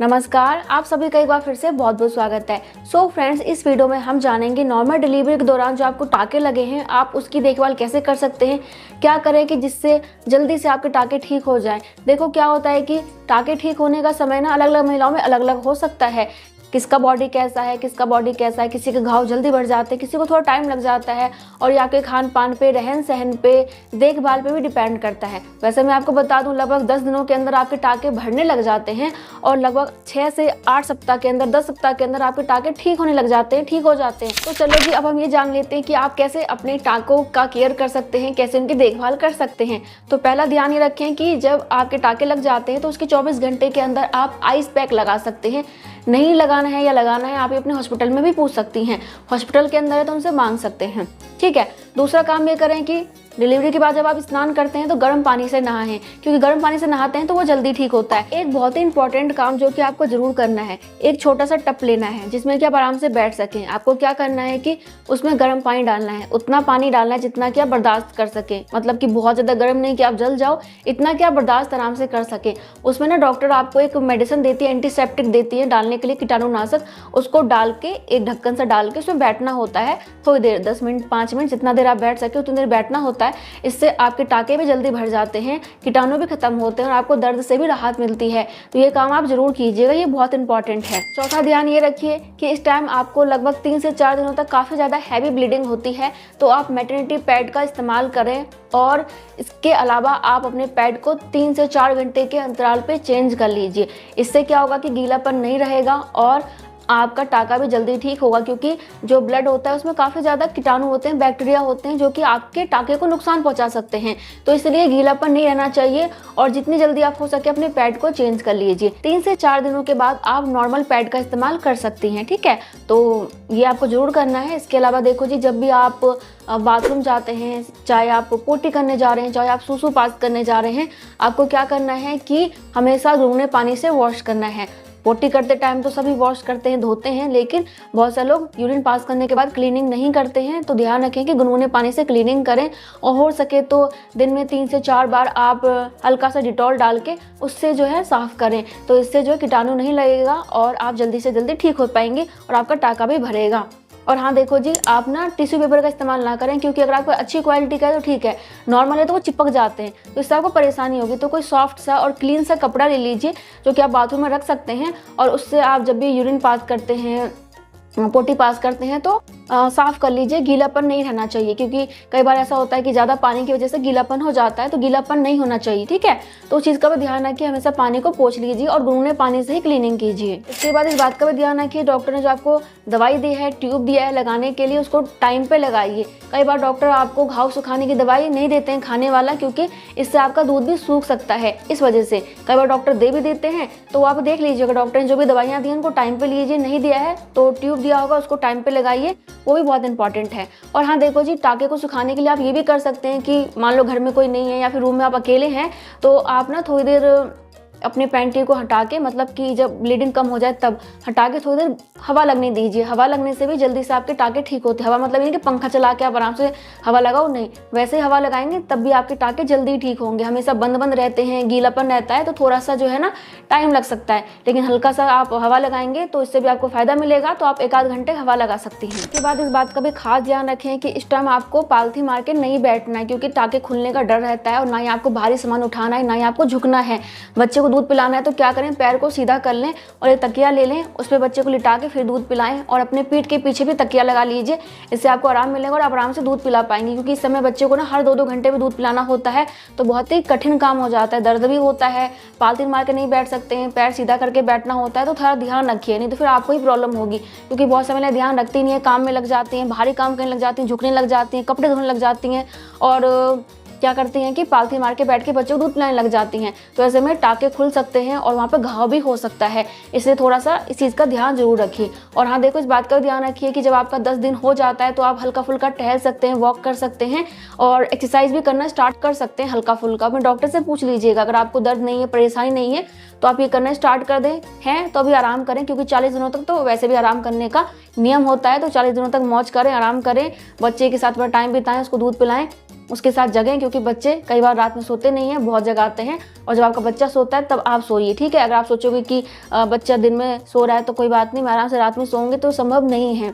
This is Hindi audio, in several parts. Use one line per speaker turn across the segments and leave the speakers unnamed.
नमस्कार, आप सभी का एक बार फिर से बहुत बहुत स्वागत है। सो फ्रेंड्स, इस वीडियो में हम जानेंगे नॉर्मल डिलीवरी के दौरान जो आपको टाँके लगे हैं आप उसकी देखभाल कैसे कर सकते हैं, क्या करें कि जिससे जल्दी से आपके टाँके ठीक हो जाएं। देखो क्या होता है कि टाँके ठीक होने का समय ना अलग अलग महिलाओं में अलग अलग हो सकता है। किसका बॉडी कैसा है, किसी के घाव जल्दी बढ़ जाते हैं, किसी को थोड़ा टाइम लग जाता है, और ये आपके खान पान पे, रहन सहन पे, देखभाल पे भी डिपेंड करता है। वैसे मैं आपको बता दूं, लगभग 10 दिनों के अंदर आपके टाँके भरने लग जाते हैं और लगभग 6 से 8 सप्ताह के अंदर, 10 सप्ताह के अंदर आपके टाँके ठीक होने लग जाते हैं, ठीक हो जाते हैं। तो चलो जी, अब हम ये जान लेते हैं कि आप कैसे अपने टाँकों का केयर कर सकते हैं, कैसे उनकी देखभाल कर सकते हैं। तो पहला ध्यान ये रखें कि जब आपके टाँके लग जाते हैं तो उसके 24 घंटे के अंदर आप आइस पैक लगा सकते हैं। नहीं लगाना है या लगाना है, आप ये अपने हॉस्पिटल में भी पूछ सकती हैं। हॉस्पिटल के अंदर है तो उनसे मांग सकते हैं, ठीक है। दूसरा काम ये करें कि डिलीवरी के बाद जब आप स्नान करते हैं तो गर्म पानी से नहाएं, क्योंकि गर्म पानी से नहाते हैं तो वो जल्दी ठीक होता है। एक बहुत ही इंपॉर्टेंट काम जो कि आपको जरूर करना है, एक छोटा सा टप लेना है जिसमें कि आप आराम से बैठ सकें। आपको क्या करना है कि उसमें गर्म पानी डालना है, उतना पानी डालना है जितना कि आप बर्दाश्त कर सकें। मतलब कि बहुत ज़्यादा गर्म नहीं कि आप जल जाओ, इतना कि आप बर्दाश्त आराम से कर सकें। उसमें ना डॉक्टर आपको एक मेडिसिन देती है, एंटीसेप्टिक देती है डालने के लिए, कीटाणुनाशक। उसको डाल के एक ढक्कन से डाल के उसमें बैठना होता है थोड़ी देर, 10 मिनट 5 मिनट, जितना देर आप बैठ सके उतनी देर बैठना होता है। इससे आपके टाँके भी जल्दी भर जाते हैं, कीटाणु भी खत्म होते हैं और आपको दर्द से भी राहत मिलती है। तो ये काम आप जरूर कीजिएगा, ये बहुत इंपॉर्टेंट है। चौथा ध्यान ये रखिए कि इस टाइम आपको लगभग 3 से 4 दिनों तक काफ़ी ज़्यादा हैवी ब्लीडिंग होती है, तो आप मैटरनिटी पैड का इस्तेमाल करें। और इसके अलावा आप अपने पैड को 3 से 4 घंटे के अंतराल पे चेंज कर लीजिए। इससे क्या होगा कि गीलापन नहीं रहेगा और आपका टाँका भी जल्दी ठीक होगा, क्योंकि जो ब्लड होता है उसमें काफ़ी ज़्यादा कीटाणु होते हैं, बैक्टीरिया होते हैं जो कि आपके टाँके को नुकसान पहुंचा सकते हैं। तो इसलिए गीलापन नहीं रहना चाहिए और जितनी जल्दी आप हो सके अपने पैड को चेंज कर लीजिए। 3 से 4 दिनों के बाद आप नॉर्मल पैड का इस्तेमाल कर सकती हैं, ठीक है। तो ये आपको ज़रूर करना है। इसके अलावा देखो जी, जब भी आप बाथरूम जाते हैं, चाहे आप पोटी करने जा रहे हैं, चाहे आप सूसू पास करने जा रहे हैं, आपको क्या करना है कि हमेशा गुनगुने पानी से वॉश करना है। पोटी करते टाइम तो सभी वॉश करते हैं, धोते हैं, लेकिन बहुत से लोग यूरिन पास करने के बाद क्लीनिंग नहीं करते हैं। तो ध्यान रखें कि गुनगुने पानी से क्लीनिंग करें और हो सके तो दिन में 3 से 4 बार आप हल्का सा डिटॉल डाल के उससे जो है साफ़ करें। तो इससे जो है कीटाणु नहीं लगेगा और आप जल्दी से जल्दी ठीक हो पाएंगे और आपका टाँका भी भरेगा। और हाँ देखो जी, आप ना टिश्यू पेपर का इस्तेमाल ना करें, क्योंकि अगर आपको अच्छी क्वालिटी का है तो ठीक है, नॉर्मल है तो वो चिपक जाते हैं, तो इससे आपको परेशानी होगी। तो कोई सॉफ्ट सा और क्लीन सा कपड़ा ले लीजिए जो कि आप बाथरूम में रख सकते हैं, और उससे आप जब भी यूरिन पास करते हैं, पोटी पास करते हैं तो साफ़ कर लीजिए। गीलापन नहीं रहना चाहिए, क्योंकि कई बार ऐसा होता है कि ज़्यादा पानी की वजह से गीलापन हो जाता है, तो गीलापन नहीं होना चाहिए, ठीक है। तो उस चीज़ का भी ध्यान रखिए, हमेशा पानी को पोंछ लीजिए और गुनगुने पानी से ही क्लीनिंग कीजिए। इसके बाद इस बात का भी ध्यान रखिए, डॉक्टर ने जो आपको दवाई दी है, ट्यूब दिया है लगाने के लिए, उसको टाइम पर लगाइए। कई बार डॉक्टर आपको घाव सुखाने की दवाई नहीं देते हैं खाने वाला, क्योंकि इससे आपका दूध भी सूख सकता है। इस वजह से कई बार डॉक्टर दे भी देते हैं, तो आप देख लीजिएगा डॉक्टर ने जो भी दवाइयाँ दी हैं उनको टाइम पे लीजिए। नहीं दिया है तो ट्यूब दिया होगा उसको टाइम पे लगाइए, वो भी बहुत इंपॉर्टेंट है। और हाँ देखो जी, टाँके को सुखाने के लिए आप ये भी कर सकते हैं कि मान लो घर में कोई नहीं है या फिर रूम में आप अकेले हैं, तो आप ना थोड़ी देर अपने पैंटी को हटा के, मतलब कि जब ब्लीडिंग कम हो जाए तब हटा के थोड़ी देर हवा लगने दीजिए। हवा लगने से भी जल्दी से आपके टाँके ठीक होते हैं। हवा मतलब ये कि पंखा चला के आप आराम से हवा लगाओ, नहीं, वैसे हवा लगाएंगे तब भी आपके टाँके जल्दी ठीक होंगे। हमेशा बंद बंद रहते हैं, गीलापन रहता है, तो थोड़ा सा जो है ना टाइम लग सकता है, लेकिन हल्का सा आप हवा लगाएंगे तो इससे भी आपको फ़ायदा मिलेगा। तो आप 1 आध घंटे हवा लगा सकती हैं। उसके बाद इस बात का भी खास ध्यान रखें कि इस टाइम आपको पालथी मार के नहीं बैठना है, क्योंकि टाँके खुलने का डर रहता है, और ना ही आपको भारी सामान उठाना है, ना ही आपको झुकना है। बच्चे को दूध पिलाना है तो क्या करें, पैर को सीधा कर लें और एक तकिया ले लें, उस पर बच्चे को लिटा के फिर दूध पिलाएं, और अपने पीठ के पीछे भी तकिया लगा लीजिए। इससे आपको आराम मिलेगा और आप आराम से दूध पिला पाएंगे, क्योंकि इस समय बच्चे को ना हर 2-2 घंटे में दूध पिलाना होता है, तो बहुत ही कठिन काम हो जाता है, दर्द भी होता है। पालथी मार के नहीं बैठ सकते हैं, पैर सीधा करके बैठना होता है, तो थोड़ा ध्यान रखिए, नहीं तो फिर आपको ही प्रॉब्लम होगी। क्योंकि बहुत समय ध्यान रखती नहीं है, काम में लग जाती हैं, भारी काम करने लग जाती हैं, झुकने लग जाती हैं, कपड़े धोने लग जाती हैं, और क्या करती हैं कि पालथी मार के बैठ के बच्चों को दूध पिलाने लग जाती हैं। तो ऐसे में टाँके खुल सकते हैं और वहाँ पे घाव भी हो सकता है, इसलिए थोड़ा सा इस चीज़ का ध्यान जरूर रखिए। और हाँ देखो, इस बात का ध्यान रखिए कि जब आपका 10 दिन हो जाता है तो आप हल्का फुल्का टहल सकते हैं, वॉक कर सकते हैं और एक्सरसाइज भी करना स्टार्ट कर सकते हैं हल्का फुल्का। अपने डॉक्टर से पूछ लीजिएगा, अगर आपको दर्द नहीं है, परेशानी नहीं है, तो आप ये करना स्टार्ट कर दें। हैं तो अभी आराम करें, क्योंकि 40 दिनों तक तो वैसे भी आराम करने का नियम होता है, तो 40 दिनों तक मौज करें, आराम करें, बच्चे के साथ थोड़ा टाइम बिताएं, उसको दूध पिलाएं। उसके साथ जगें, क्योंकि बच्चे कई बार रात में सोते नहीं हैं, बहुत जगाते हैं। और जब आपका बच्चा सोता है तब आप सोइए, ठीक है। अगर आप सोचोगे कि बच्चा दिन में सो रहा है तो कोई बात नहीं, मैं आराम से रात में सोऊंगी, तो संभव नहीं है।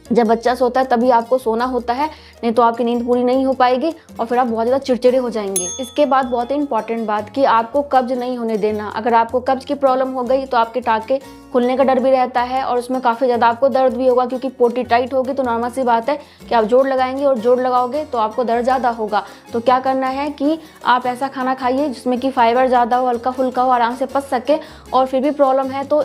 जब बच्चा सोता है तभी आपको सोना होता है, नहीं तो आपकी नींद पूरी नहीं हो पाएगी और फिर आप बहुत ज़्यादा चिड़चिड़े हो जाएंगे। इसके बाद बहुत ही इंपॉर्टेंट बात कि आपको कब्ज नहीं होने देना। अगर आपको कब्ज की प्रॉब्लम हो गई तो आपके टाँके खुलने का डर भी रहता है और उसमें काफ़ी ज़्यादा आपको दर्द भी होगा, क्योंकि पोटी टाइट होगी तो नॉर्मल सी बात है कि आप जोड़ लगाएंगे और जोड़ लगाओगे तो आपको दर्द ज़्यादा होगा। तो क्या करना है कि आप ऐसा खाना खाइए जिसमें कि फाइबर ज़्यादा हो, हल्का फुल्का हो, आराम से पच सके। और फिर भी प्रॉब्लम है तो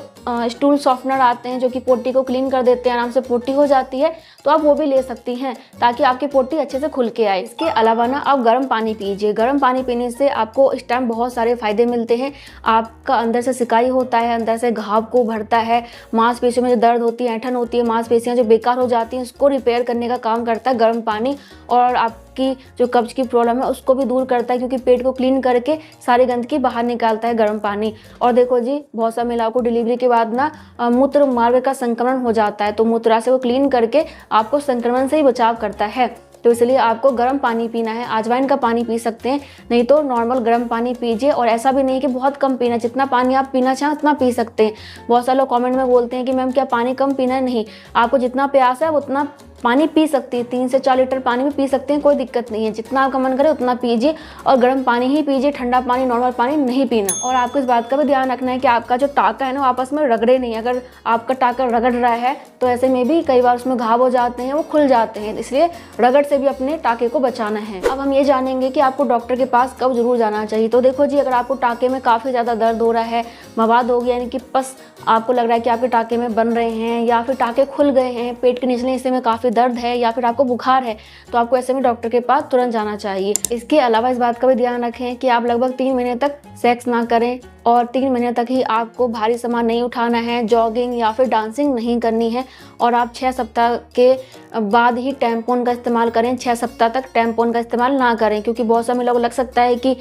स्टूल सॉफ्टनर आते हैं जो कि पोटी को क्लीन कर देते हैं, आराम से पोटी हो जाती है, तो आप वो भी ले सकती हैं ताकि आपकी पोटी अच्छे से खुल के आए। इसके अलावा ना आप गर्म पानी पीजिए। गर्म पानी पीने से आपको इस टाइम बहुत सारे फ़ायदे मिलते हैं। आपका अंदर से सिकाई होता है, अंदर से घाव को भरता है, मांसपेशियों में जो दर्द होती है, ऐंठन होती है, मांसपेशियाँ जो बेकार हो जाती हैं उसको रिपेयर करने का काम करता है गर्म पानी। और आपकी जो कब्ज की प्रॉब्लम है उसको भी दूर करता है, क्योंकि पेट को क्लीन करके सारी गंदगी बाहर निकालता है गर्म पानी। और देखो जी, बहुत सा महिलाओं को डिलीवरी के बाद ना मूत्र मार्ग का संक्रमण हो जाता है, तो मूत्राशय को क्लीन करके आपको संक्रमण से ही बचाव करता है। तो इसलिए आपको गर्म पानी पीना है। अजवाइन का पानी पी सकते हैं, नहीं तो नॉर्मल गर्म पानी पीजिए। और ऐसा भी नहीं कि बहुत कम पीना, जितना पानी आप पीना चाहें उतना पी सकते हैं। बहुत सारे लोग कमेंट में बोलते हैं कि मैम क्या पानी कम पीना है? नहीं, आपको जितना प्यास है उतना पानी पी सकती है। 3 से 4 लीटर पानी भी पी सकते हैं, कोई दिक्कत नहीं है। जितना आपका मन करे उतना पीजिए और गर्म पानी ही पीजिए, ठंडा पानी, नॉर्मल पानी नहीं पीना। और आपको इस बात का भी ध्यान रखना है कि आपका जो टाँका है ना आपस में रगड़े नहीं। अगर आपका टाँका रगड़ रहा है तो ऐसे में भी कई बार उसमें घाव हो जाते हैं, वो खुल जाते हैं, इसलिए रगड़ से भी अपने टाँके को बचाना है। अब हम ये जानेंगे कि आपको डॉक्टर के पास कब जरूर जाना चाहिए। तो देखो जी, अगर आपको टाँके में काफ़ी ज़्यादा दर्द हो रहा है, मवाद हो गया, यानी कि पस आपको लग रहा है कि आपके टाँके में बन रहे हैं, या फिर टाँके खुल गए हैं, पेट के निचले हिस्से में काफ़ी दर्द है, या फिर आपको बुखार है, तो आपको ऐसे में डॉक्टर के पास तुरंत जाना चाहिए। इसके अलावा इस बात का भी ध्यान रखें कि आप लगभग 3 महीने तक सेक्स ना करें और 3 महीने तक ही आपको भारी सामान नहीं उठाना है, जॉगिंग या फिर डांसिंग नहीं करनी है। और आप 6 सप्ताह के बाद ही टैम्पून का इस्तेमाल करें। 6 सप्ताह तक टैम्पून का इस्तेमाल ना करें, क्योंकि बहुत सारे लोगों को लग सकता है कि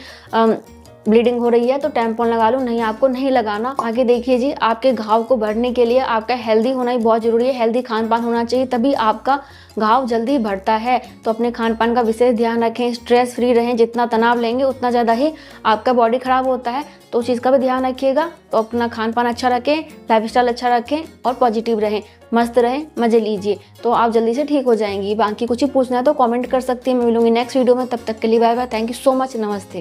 ब्लीडिंग हो रही है तो टैम्पून लगा लो। नहीं, आपको नहीं लगाना। आगे देखिए जी, आपके घाव को भरने के लिए आपका हेल्दी होना ही बहुत ज़रूरी है। हेल्दी खान पान होना चाहिए, तभी आपका घाव जल्दी भरता है। तो अपने खान पान का विशेष ध्यान रखें, स्ट्रेस फ्री रहें। जितना तनाव लेंगे उतना ज़्यादा ही आपका बॉडी ख़राब होता है, तो उस चीज़ का भी ध्यान रखिएगा। तो अपना खान पान अच्छा रखें, लाइफस्टाइल अच्छा रखें और पॉजिटिव रहें, मस्त रहें, मज़े लीजिए, तो आप जल्दी से ठीक हो जाएंगी। बाकी कुछ ही पूछना है तो कमेंट कर सकती हैं। मैं मिलूंगी नेक्स्ट वीडियो में, तब तक के लिए bye bye. Thank you so much, नमस्ते।